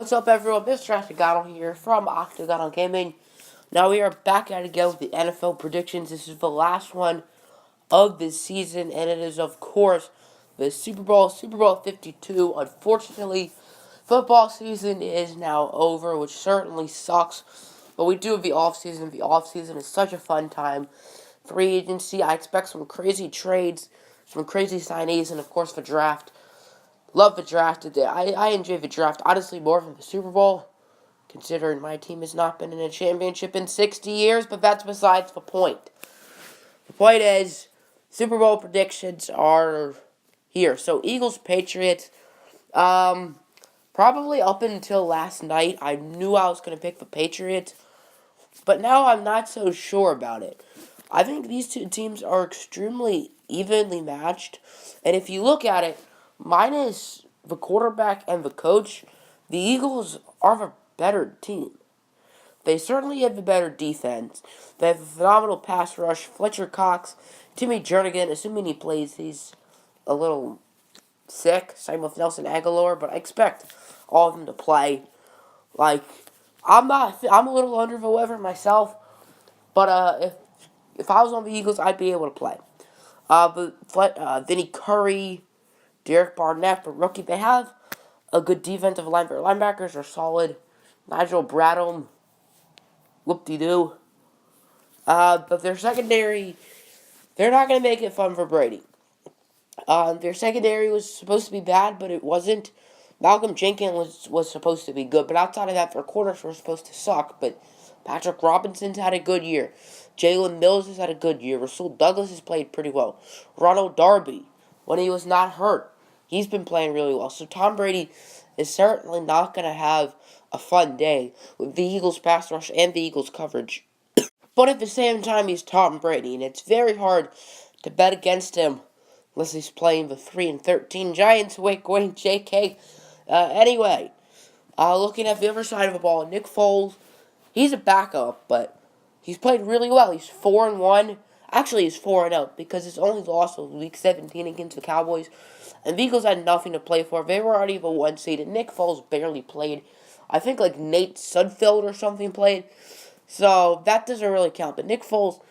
What's up, everyone? Mr. Octagonal here from Octagonal Gaming. Now we are back at it again with the NFL predictions. This is the last one of this season, and it is, of course, the Super Bowl 52. Unfortunately, football season is now over, which certainly sucks. But we do have the offseason. The offseason is such a fun time. Free agency, I expect some crazy trades, some crazy signees, and, of course, the draft. Love the draft. I enjoy the draft, honestly, more than the Super Bowl, considering my team has not been in a championship in 60 years, but that's besides the point. The point is, Super Bowl predictions are here. So, Eagles-Patriots, probably up until last night, I knew I was going to pick the Patriots, but now I'm not so sure about it. I think these two teams are extremely evenly matched, and if you look at it, minus the quarterback and the coach, the Eagles are the better team. They certainly have the better defense. They have a phenomenal pass rush. Fletcher Cox, Timmy Jernigan, assuming he plays, he's a little sick. Same with Nelson Aguilar, but I expect all of them to play. Like, I'm a little under the weather myself, but if I was on the Eagles, I'd be able to play. Vinny Curry, Derek Barnett, but rookie, they have a good defensive line. Their linebackers are solid. Nigel Bradham, whoop-de-doo. But their secondary, they're not going to make it fun for Brady. Their secondary was supposed to be bad, but it wasn't. Malcolm Jenkins was supposed to be good, but outside of that, their corners were supposed to suck. But Patrick Robinson's had a good year. Jalen Mills has had a good year. Rasul Douglas has played pretty well. Ronald Darby, when he was not hurt, he's been playing really well. So Tom Brady is certainly not going to have a fun day with the Eagles pass rush and the Eagles coverage. But at the same time, he's Tom Brady, and it's very hard to bet against him unless he's playing the 3-13 Giants. Wait, JK. Anyway, looking at the other side of the ball, Nick Foles, he's a backup, but he's played really well. He's 4-1. Actually, he's 4-0 because his only loss was Week 17 against the Cowboys. And the Eagles had nothing to play for. They were already the 1 seed, and Nick Foles barely played. I think like Nate Sudfeld or something played. So that doesn't really count. But Nick Foles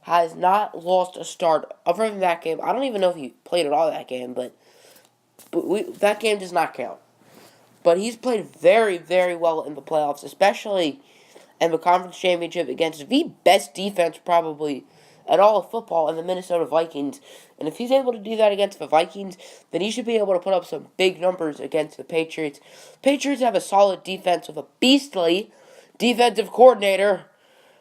has not lost a start other than that game. I don't even know if he played at all that game, but that game does not count. But he's played very, very well in the playoffs, especially in the conference championship against the best defense probably at all of football in the Minnesota Vikings. And if he's able to do that against the Vikings, then he should be able to put up some big numbers against the Patriots. Patriots have a solid defense with a beastly defensive coordinator.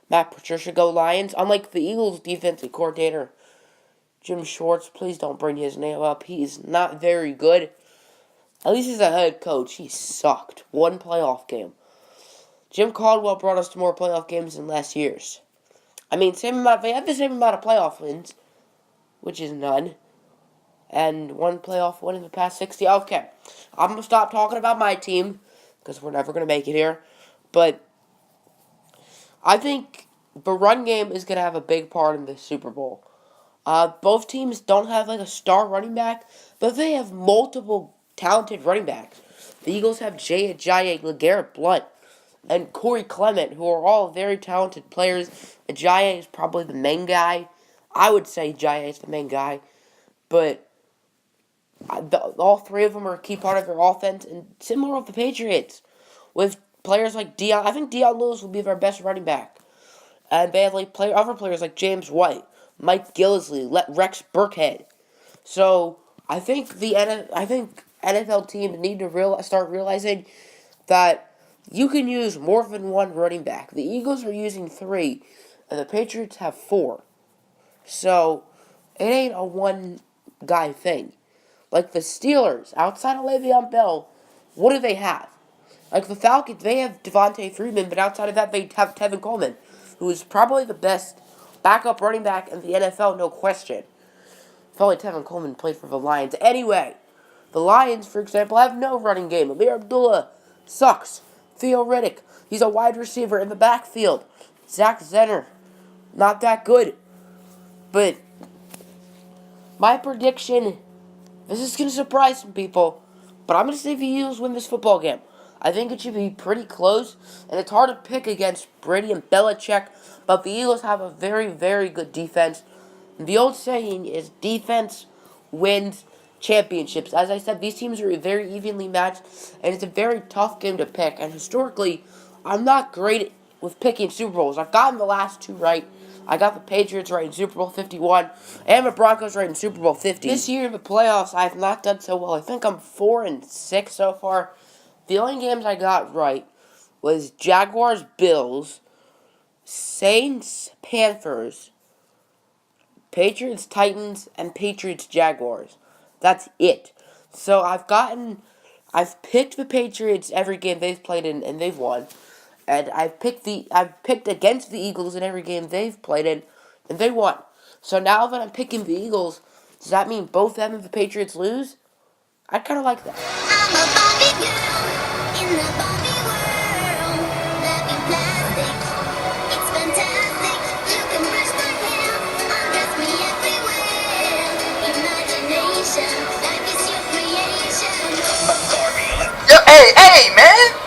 Matt Patricia, go Lions. Unlike the Eagles' defensive coordinator, Jim Schwartz, please don't bring his name up. He's not very good. At least he's a head coach. He sucked. One playoff game. Jim Caldwell brought us to more playoff games than last year's. I mean, they have the same amount of playoff wins, which is none. And one playoff win in the past 60. Okay, I'm going to stop talking about my team, because we're never going to make it here. But I think the run game is going to have a big part in this Super Bowl. Both teams don't have like a star running back, but they have multiple talented running backs. The Eagles have Jay Ajayi, LeGarrette Blount, and Corey Clement, who are all very talented players. Ajayi is probably the main guy. I would say Ajayi is the main guy. But all three of them are a key part of their offense. And similar with the Patriots, with players like Deion. I think Deion Lewis will be their best running back. And they have other players like James White, Mike Gillisley, Rex Burkhead. So I think NFL teams need to start realizing that you can use more than one running back. The Eagles are using 3, and the Patriots have 4. So it ain't a one-guy thing. Like the Steelers, outside of Le'Veon Bell, what do they have? Like the Falcons, they have Devontae Freeman, but outside of that, they have Tevin Coleman, who is probably the best backup running back in the NFL, no question. If only Tevin Coleman played for the Lions. Anyway, the Lions, for example, have no running game. Amir Abdullah sucks. Theo Riddick, he's a wide receiver in the backfield. Zach Zenner, not that good. But my prediction, this is going to surprise some people, but I'm going to say the Eagles win this football game. I think it should be pretty close, and it's hard to pick against Brady and Belichick, but the Eagles have a very, very good defense. And the old saying is defense wins championships. As I said, these teams are very evenly matched, and it's a very tough game to pick. And historically, I'm not great with picking Super Bowls. I've gotten the last two right. I got the Patriots right in Super Bowl 51, and the Broncos right in Super Bowl 50. This year in the playoffs, I have not done so well. I think I'm 4-6 so far. The only games I got right was Jaguars, Bills, Saints, Panthers, Patriots, Titans, and Patriots, Jaguars. That's it. So I've picked the Patriots every game they've played in, and they've won. And I've picked against the Eagles in every game they've played in, and they won. So now that I'm picking the Eagles, does that mean both them and the Patriots lose? I kind of like that. I'm a Barbie girl in the Barbie world. Loving plastic, it's fantastic. You can brush my hair, undress me everywhere. Imagination, life is your creation. Yo, hey, man!